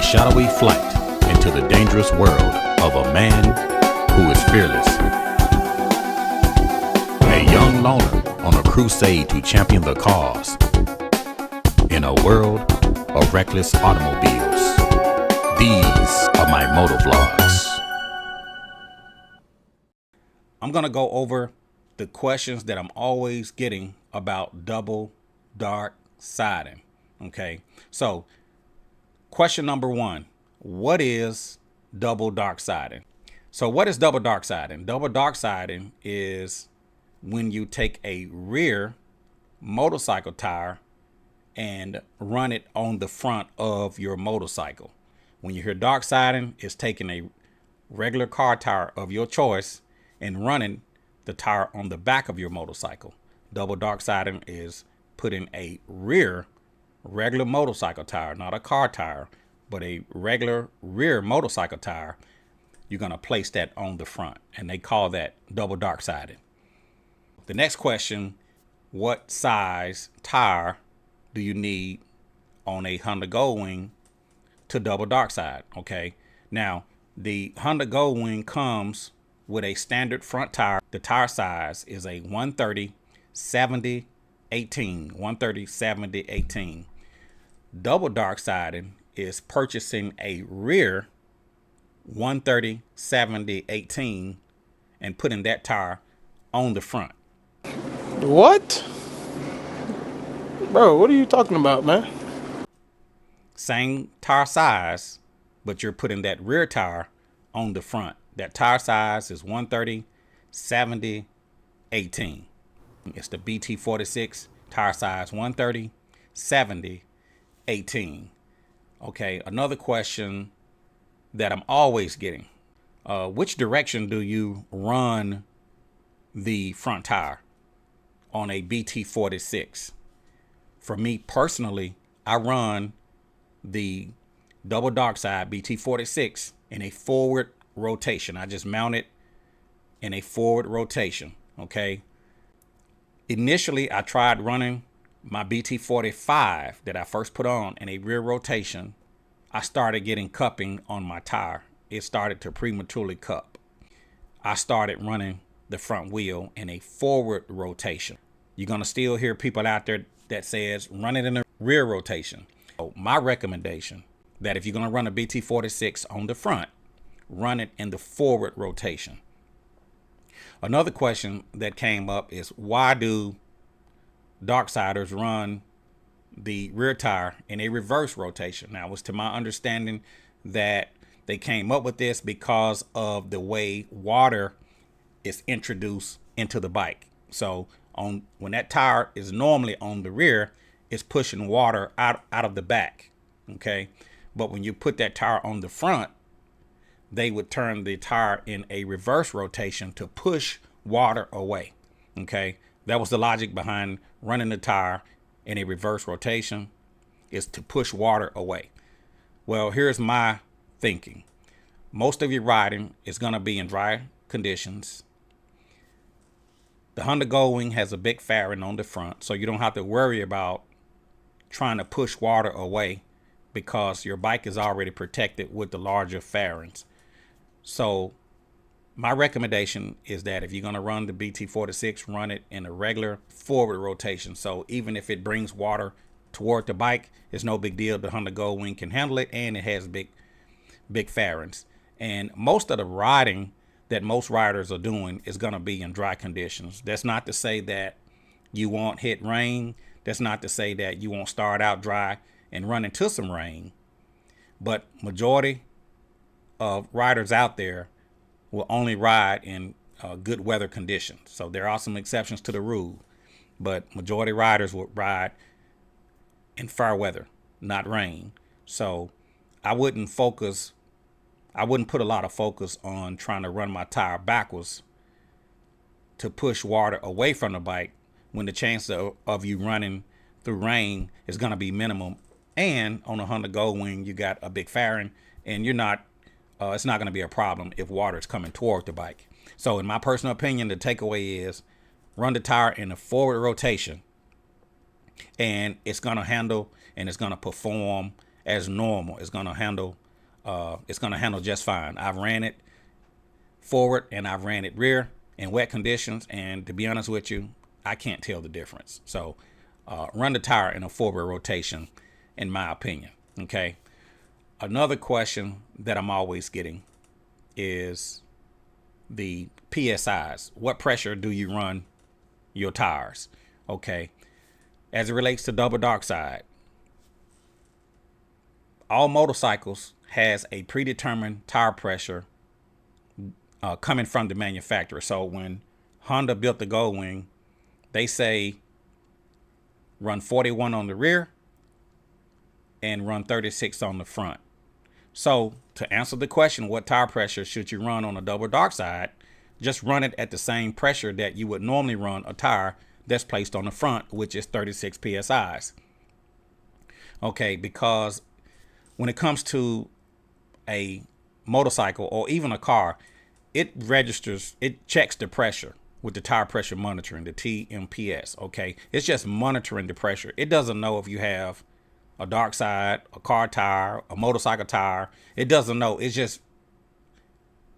shadowy flight into the dangerous world of a man who is fearless. A young loner on a crusade to champion the cause in a world of reckless automobiles. These are my moto vlogs. I'm going to go over the questions that I'm always getting about double darksiding. Okay, so question number one, what is double darksiding? So what is double darksiding? Double darksiding is when you take a rear motorcycle tire and run it on the front of your motorcycle. When you hear darksiding, it's taking a regular car tire of your choice and running the tire on the back of your motorcycle. Double darksiding is putting a regular motorcycle tire, not a car tire, but a regular rear motorcycle tire. You're going to place that on the front, and they call that double darksiding. The next question, what size tire do you need on a Honda Goldwing to double darkside? Okay, now the Honda Goldwing comes with a standard front tire. The tire size is a 130/70/18. 130/70/18. Double darksiding is purchasing a rear 130/70/18 and putting that tire on the front. What? Bro, what are you talking about, man? Same tire size, but you're putting that rear tire on the front. That tire size is 130/70/18. It's the BT46 tire size, 130/70/18. Okay, another question that I'm always getting, which direction do you run the front tire on a BT46? For me personally, I run the double darkside BT46 in a forward rotation. I just mount it in a forward rotation. Okay. Initially, I tried running my BT45 that I first put on in a rear rotation. I started getting cupping on my tire. It started to prematurely cup. I started running the front wheel in a forward rotation. You're going to still hear people out there that says run it in a rear rotation. So my recommendation that if you're going to run a BT46 on the front, run it in the forward rotation. Another question that came up is, why do darksiders run the rear tire in a reverse rotation? Now, it was to my understanding that they came up with this because of the way water is introduced into the bike. So when that tire is normally on the rear, it's pushing water out of the back. Okay. But when you put that tire on the front, they would turn the tire in a reverse rotation to push water away. Okay. That was the logic behind running the tire in a reverse rotation, is to push water away. Well, here's my thinking. Most of your riding is going to be in dry conditions. The Honda Goldwing has a big fairing on the front, so you don't have to worry about trying to push water away because your bike is already protected with the larger fairings. So my recommendation is that if you're going to run the BT46, run it in a regular forward rotation. So even if it brings water toward the bike, it's no big deal. The Honda Goldwing can handle it, and it has big fairings. And most of the riding that most riders are doing is going to be in dry conditions. That's not to say that you won't hit rain. That's not to say that you won't start out dry and run into some rain. But majority of riders out there will only ride in good weather conditions. So there are some exceptions to the rule, but majority riders will ride in fair weather, not rain. So I wouldn't put a lot of focus on trying to run my tire backwards to push water away from the bike when the chance of you running through rain is going to be minimum. And on a Honda Goldwing, you got a big fairing, and it's not going to be a problem if water is coming toward the bike. So in my personal opinion, the takeaway is run the tire in a forward rotation, and it's going to handle and it's going to perform as normal. It's gonna handle just fine. I've ran it forward and I've ran it rear in wet conditions, and to be honest with you, I can't tell the difference. So run the tire in a forward rotation, in my opinion. Okay. Another question that I'm always getting is the PSIs. What pressure do you run your tires? Okay. As it relates to Double Darkside, all motorcycles has a predetermined tire pressure coming from the manufacturer. So when Honda built the Goldwing, they say run 41 on the rear and run 36 on the front. So to answer the question, what tire pressure should you run on a Double Darkside? Just run it at the same pressure that you would normally run a tire that's placed on the front, which is 36 PSIs. Okay, because when it comes to a motorcycle or even a car, it checks the pressure with the tire pressure monitoring, the TMPS. Okay, it's just monitoring the pressure. It doesn't know if you have a Darkside, a car tire, a motorcycle tire. It doesn't know. It's just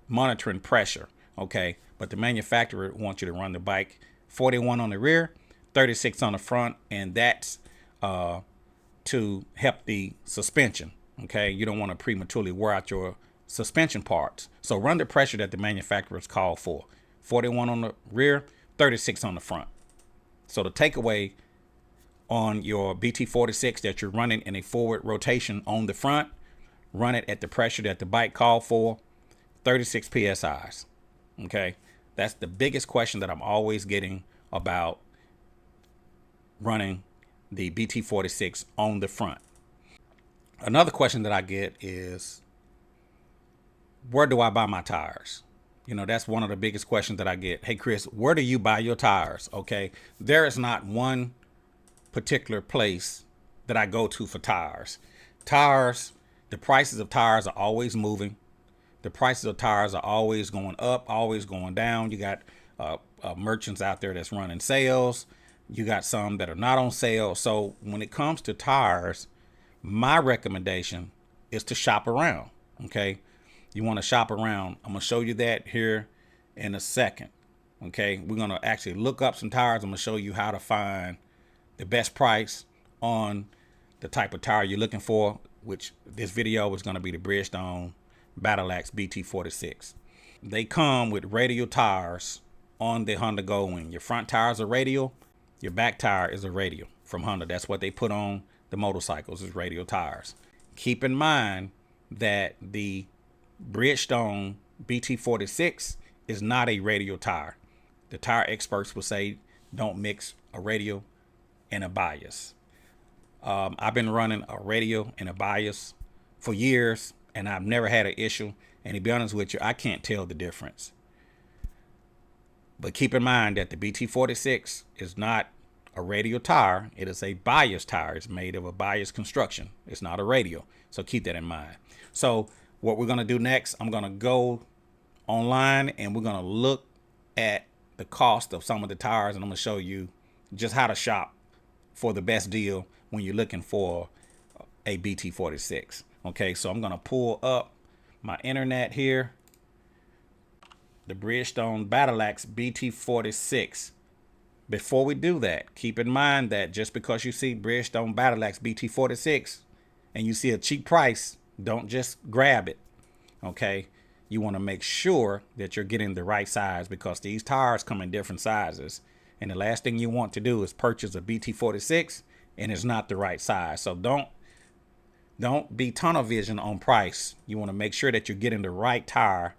monitoring pressure. Okay, but the manufacturer wants you to run the bike 41 on the rear, 36 on the front, and that's to help the suspension. Okay, you don't want to prematurely wear out your suspension parts. So run the pressure that the manufacturers call for. 41 on the rear, 36 on the front. So the takeaway on your BT46 that you're running in a forward rotation on the front, run it at the pressure that the bike called for, 36 PSIs. Okay, that's the biggest question that I'm always getting about running the BT46 on the front. Another question that I get is, where do I buy my tires? You know, that's one of the biggest questions that I get. Hey, Chris, where do you buy your tires? Okay, there is not one particular place that I go to for tires. The prices of tires are always moving. The prices of tires are always going up, always going down. You got merchants out there that's running sales. You got some that are not on sale. So when it comes to tires, my recommendation is to shop around. Okay, you want to shop around. I'm gonna show you that here in a second. Okay, we're gonna actually look up some tires. I'm gonna show you how to find the best price on the type of tire you're looking for, which this video is going to be the Bridgestone Battle Axe BT46. They come with radial tires on the Honda Goldwing. Your front tires are radial, your back tire is a radial from Honda. That's what they put on the motorcycles, is radial tires. Keep in mind that the Bridgestone BT46 is not a radial tire. The tire experts will say don't mix a radial and a bias. I've been running a radial and a bias for years, and I've never had an issue. And to be honest with you, I can't tell the difference. But keep in mind that the BT46 is not a radial tire. It is a bias tire. It's made of a bias construction. It's not a radial. So keep that in mind. So what we're going to do next, I'm going to go online and we're going to look at the cost of some of the tires, and I'm going to show you just how to shop for the best deal when you're looking for a BT46. Okay, so I'm going to pull up my internet here. The Bridgestone Battle Axe BT46. Before we do that, keep in mind that just because you see Bridgestone Battle Axe BT46 and you see a cheap price, don't just grab it. Okay, you want to make sure that you're getting the right size, because these tires come in different sizes. And the last thing you want to do is purchase a BT46 and it's not the right size. So don't be tunnel vision on price. You want to make sure that you're getting the right tire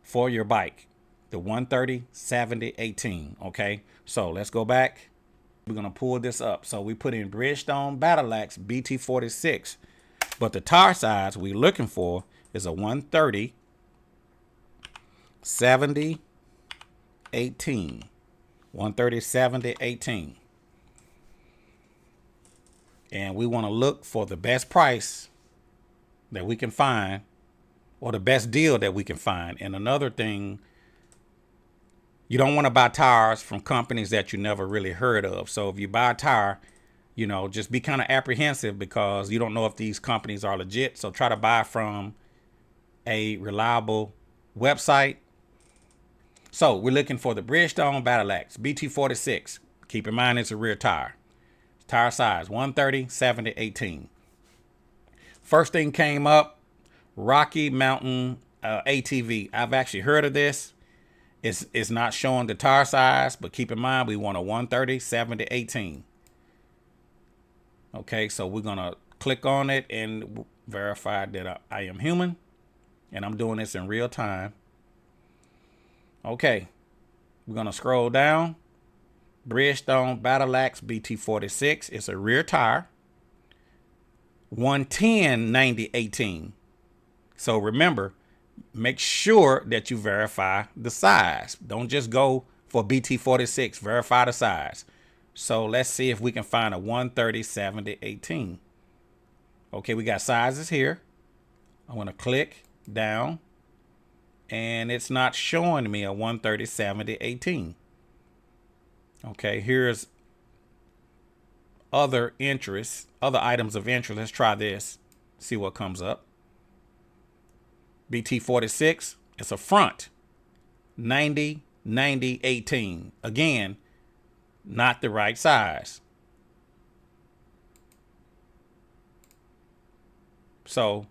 for your bike. The 130, 70, 18. Okay, so let's go back. We're going to pull this up. So we put in Bridgestone Battle Axe BT46. But the tire size we're looking for is a 130, 70, 18. 130, 70, 18. And we want to look for the best price that we can find, or the best deal that we can find. And another thing, you don't want to buy tires from companies that you never really heard of. So if you buy a tire, you know, just be kind of apprehensive because you don't know if these companies are legit. So try to buy from a reliable website. So we're looking for the Bridgestone Battle Axe BT46. Keep in mind it's a rear tire. Tire size 130, 70, 18. First thing came up, Rocky Mountain ATV. I've actually heard of this. It's not showing the tire size, but keep in mind we want a 130, 70, 18. Okay, so we're going to click on it and verify that I am human. And I'm doing this in real time. Okay, we're going to scroll down. Bridgestone Battle Axe BT46. It's a rear tire. 110, 90, 18. So remember, make sure that you verify the size. Don't just go for BT46. Verify the size. So let's see if we can find a 130, 70, 18. Okay, we got sizes here. I'm going to click down. And it's not showing me a 130, 70, 18. Okay, here's other interests, other items of interest. Let's try this. See what comes up. BT46, it's a front. 90, 90, 18. Again, not the right size. So,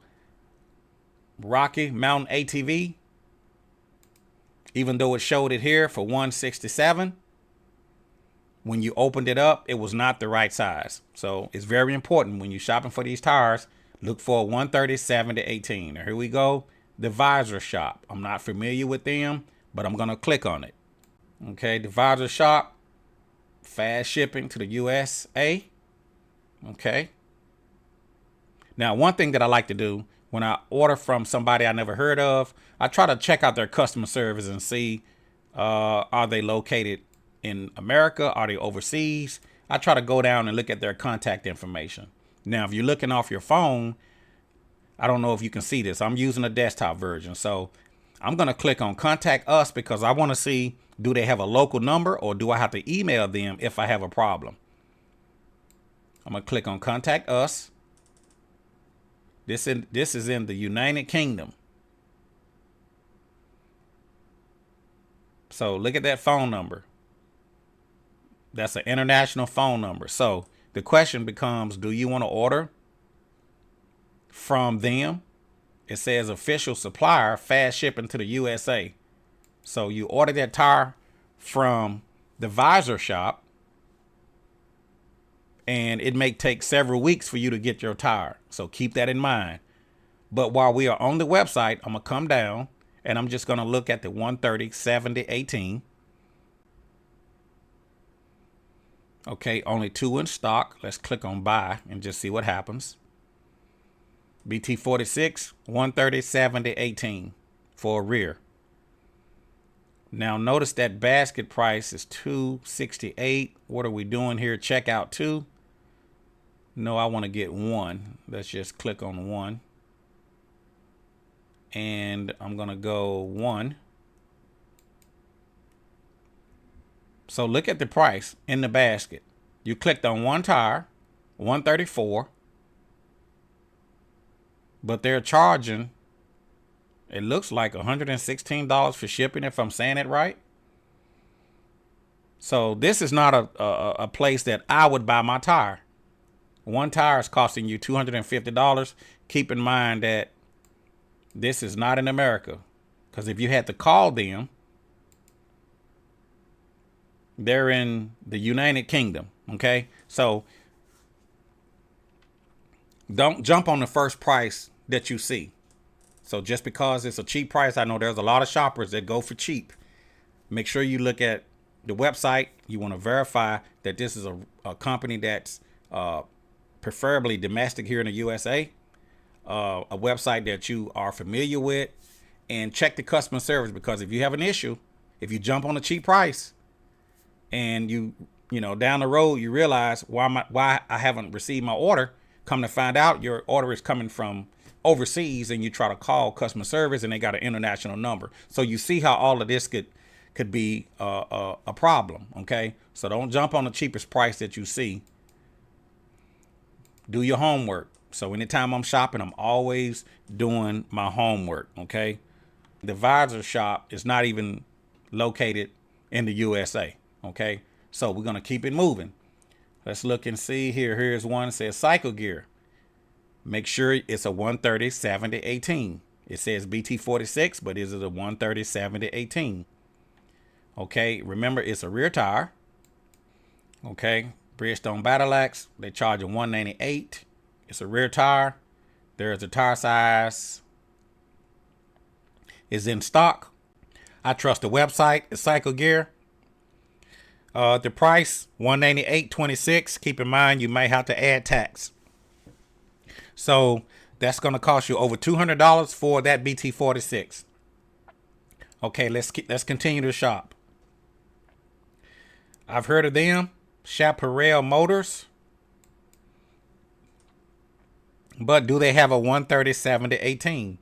Rocky Mountain ATV, even though it showed it here for 167, when you opened it up, it was not the right size. So it's very important when you're shopping for these tires, look for 130, 70, 18. Now, here we go. The Visor Shop. I'm not familiar with them, but I'm going to click on it. Okay, the Visor Shop, fast shipping to the USA. Okay. Now, one thing that I like to do when I order from somebody I never heard of, I try to check out their customer service and see, are they located in America? Are they overseas? I try to go down and look at their contact information. Now, if you're looking off your phone, I don't know if you can see this. I'm using a desktop version. So I'm going to click on Contact Us because I want to see, do they have a local number or do I have to email them if I have a problem? I'm going to click on Contact Us. This is in the United Kingdom. So look at that phone number. That's an international phone number. So the question becomes, do you want to order from them? It says official supplier, fast shipping to the USA. So you order that tire from the Visor Shop, and it may take several weeks for you to get your tire. So keep that in mind. But while we are on the website, I'm going to come down and I'm just going to look at the 130, 70, 18. Okay, only 2 in stock. Let's click on buy and just see what happens. BT46, 130, 70, 18 for a rear. Now notice that basket price is $268. What are we doing here? Checkout 2. No, I want to get 1. Let's just click on 1. And I'm going to go 1. So look at the price in the basket. You clicked on one tire, $134. But they're charging, it looks like $116 for shipping, if I'm saying it right. So this is not a place that I would buy my tire. One tire is costing you $250. Keep in mind that this is not in America. Because if you had to call them, they're in the United Kingdom. Okay. So don't jump on the first price that you see. So just because it's a cheap price, I know there's a lot of shoppers that go for cheap. Make sure you look at the website. You want to verify that this is a company that's preferably domestic here in the USA, a website that you are familiar with, and check the customer service, because if you have an issue, if you jump on a cheap price and you know, down the road, you realize why I haven't received my order, come to find out your order is coming from overseas, and you try to call customer service and they got an international number. So you see how all of this could be a problem. Okay. So don't jump on the cheapest price that you see. Do your homework. So anytime I'm shopping, I'm always doing my homework, okay? The visor shop is not even located in the USA, okay? So we're going to keep it moving. Let's look and see here. Here's one that says Cycle Gear. Make sure it's a 130/70/18. It says BT46, but is it a 130/70/18? Okay, remember it's a rear tire. Okay, Bridgestone Battle Axe, they charge a $198. It's a rear tire. There's the tire size. Is in stock. I trust the website, the Cycle Gear. The price $198.26. Keep in mind you may have to add tax. So that's going to cost you over $200 for that BT46. Okay, let's continue to shop. I've heard of them, Chaparral Motors. But do they have a 130/70/18?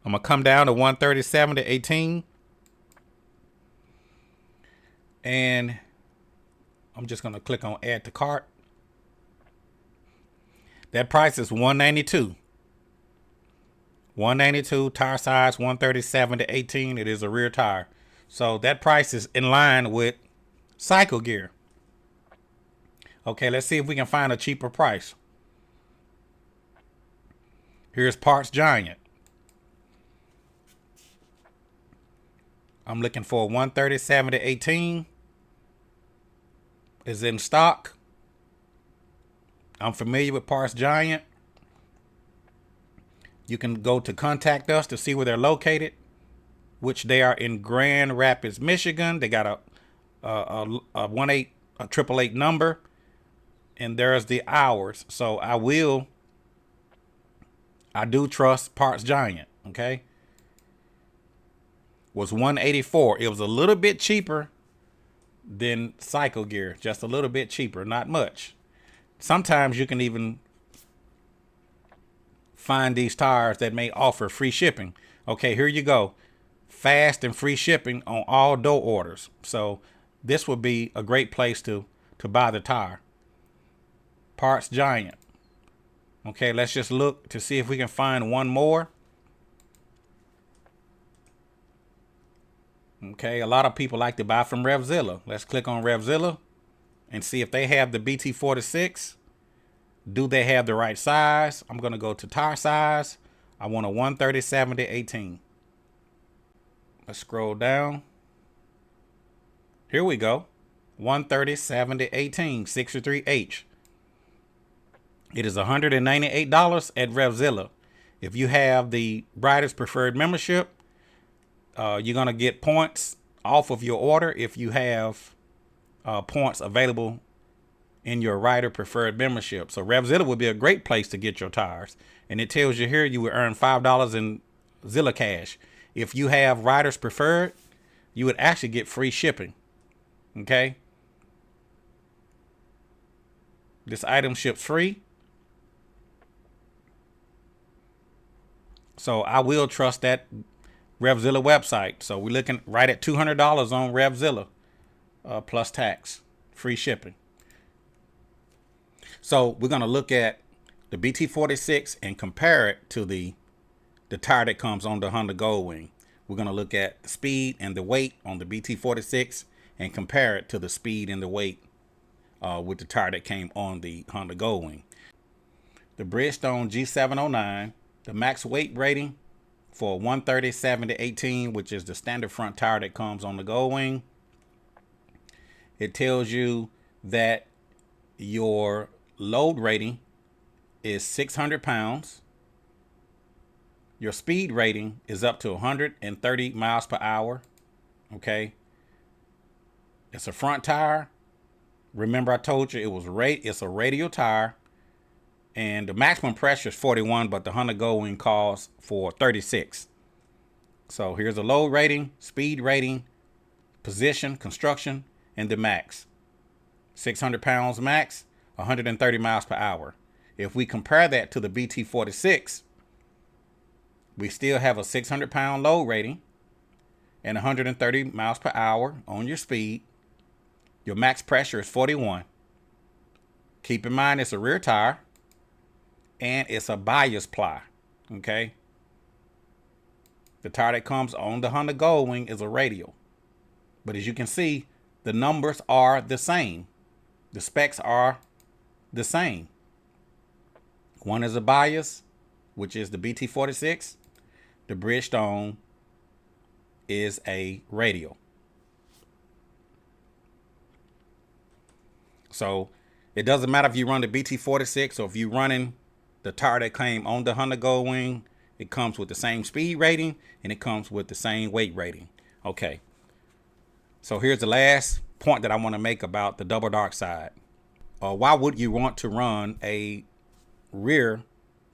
I'm going to come down to 130/70/18. And I'm just going to click on add to cart. That price is $192. $192, tire size 130/70/18. It is a rear tire. So that price is in line with Cycle Gear. Okay, let's see if we can find a cheaper price. Here's Parts Giant. I'm looking for 130/70/18. Is in stock. I'm familiar with Parts Giant. You can go to contact us to see where they're located, which they are in Grand Rapids, Michigan. They got a 888 number, and there's the hours. So I do trust Parts Giant. Okay, was $184. It was a little bit cheaper than Cycle Gear, just a little bit cheaper, not much. Sometimes you can even find these tires that may offer free shipping. Okay, here you go. Fast and free shipping on all door orders. So this would be a great place to buy the tire. Parts Giant. Okay, let's just look to see if we can find one more. Okay, a lot of people like to buy from Revzilla. Let's click on Revzilla and see if they have the BT46. Do they have the right size? I'm going to go to tire size. I want a 130/70/18. Let's scroll down. Here we go. 130/70/18, 63H. It is $198 at Revzilla. If you have the Riders Preferred membership, you're going to get points off of your order if you have points available in your Rider Preferred membership. So Revzilla would be a great place to get your tires. And it tells you here you will earn $5 in Zilla Cash. If you have Riders Preferred, you would actually get free shipping. Okay? This item ships free. So I will trust that Revzilla website. So we're looking right at $200 on Revzilla plus tax, free shipping. So we're going to look at the BT46 and compare it to the tire that comes on the Honda Goldwing. We're going to look at the speed and the weight on the BT46 and compare it to the speed and the weight with the tire that came on the Honda Goldwing. The Bridgestone G709, the max weight rating for 130/70/18, which is the standard front tire that comes on the Goldwing. It tells you that your load rating is 600 pounds. Your speed rating is up to 130 miles per hour. Okay. It's a front tire. Remember I told you it's a radial tire. And the maximum pressure is 41, but the Honda Goldwing calls for 36. So here's the load rating, speed rating, position, construction, and the max. 600 pounds max, 130 miles per hour. If we compare that to the BT46, we still have a 600 pound load rating and 130 miles per hour on your speed. Your max pressure is 41. Keep in mind it's a rear tire and it's a bias ply. Okay. The tire that comes on the Honda Goldwing is a radial. But as you can see, the numbers are the same. The specs are the same. One is a bias, which is the BT46. The Bridgestone is a radial. So it doesn't matter if you run the BT46 or if you're running the tire that came on the Honda Goldwing. It comes with the same speed rating and it comes with the same weight rating. Okay. So here's the last point that I want to make about the Double Darkside. Why would you want to run a rear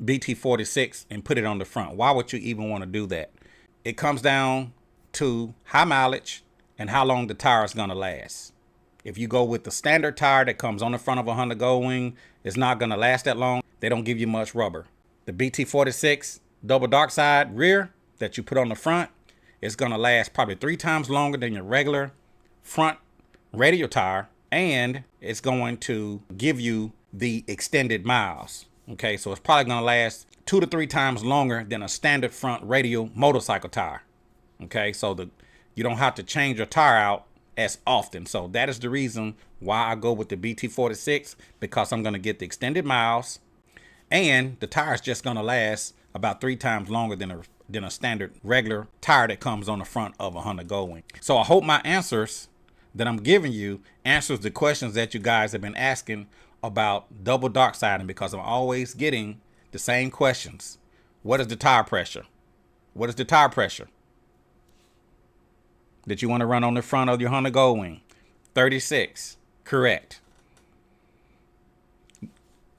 BT46 and put it on the front? Why would you even want to do that? It comes down to high mileage and how long the tire is going to last. If you go with the standard tire that comes on the front of a Honda Goldwing, it's not going to last that long. They don't give you much rubber. The BT46 Double Darkside rear that you put on the front is going to last probably 3 times longer than your regular front radial tire, and it's going to give you the extended miles. Okay, so it's probably going to last 2 to 3 times longer than a standard front radial motorcycle tire. Okay, so you don't have to change your tire out as often. So that is the reason why I go with the BT46, because I'm going to get the extended miles and the tire is just going to last about 3 times longer than a standard regular tire that comes on the front of a Honda Goldwing. So I hope my answers that I'm giving you answers the questions that you guys have been asking about double darksiding, because I'm always getting the same questions. What is the tire pressure? What is the tire pressure that you want to run on the front of your Honda Goldwing? 36. Correct.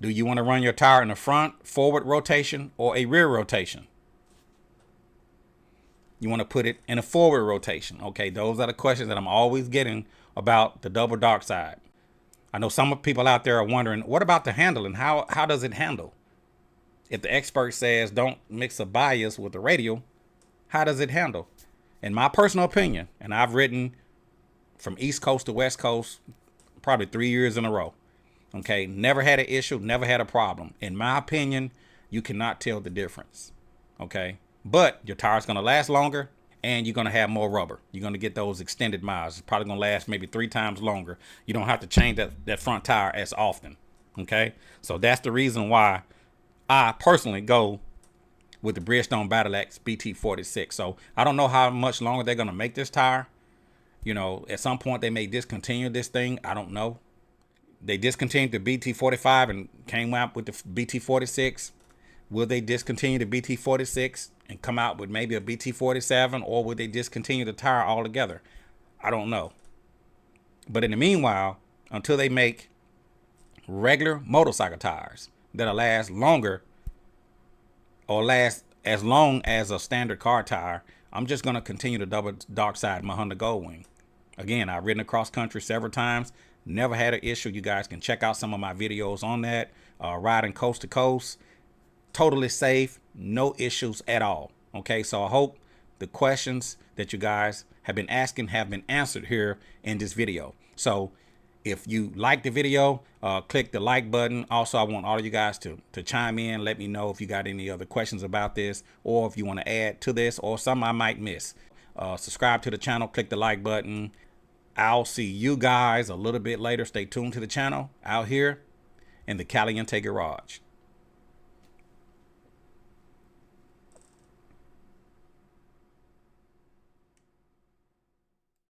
Do you want to run your tire in the front, forward rotation, or a rear rotation? You want to put it in a forward rotation. Okay, those are the questions that I'm always getting about the Double Darkside. I know some people out there are wondering, what about the handle and how does it handle? If the expert says don't mix a bias with a radial, how does it handle? In my personal opinion, and I've ridden from East Coast to West Coast probably 3 years in a row. Okay, never had an issue, never had a problem. In my opinion, you cannot tell the difference. Okay, but your tire's going to last longer and you're going to have more rubber. You're going to get those extended miles. It's probably going to last maybe 3 times longer. You don't have to change that front tire as often. Okay, so that's the reason why I personally go with the Bridgestone Battle Axe BT46. So I don't know how much longer they're going to make this tire. You know, at some point they may discontinue this thing. I don't know. They discontinued the BT45 and came out with the BT46. Will they discontinue the BT46 and come out with maybe a BT47, or will they discontinue the tire altogether? I don't know. But in the meanwhile, until they make regular motorcycle tires that'll last longer or last as long as a standard car tire, I'm just going to continue to double darkside my Honda Goldwing. Again, I've ridden across country several times. Never had an issue. You guys can check out some of my videos on that. Riding coast to coast. Totally safe. No issues at all. Okay, so I hope the questions that you guys have been asking have been answered here in this video. So if you like the video, click the like button. Also, I want all of you guys to chime in. Let me know if you got any other questions about this, or if you want to add to this, or something I might miss. Subscribe to the channel. Click the like button. I'll see you guys a little bit later. Stay tuned to the channel out here in the Caliente Garage.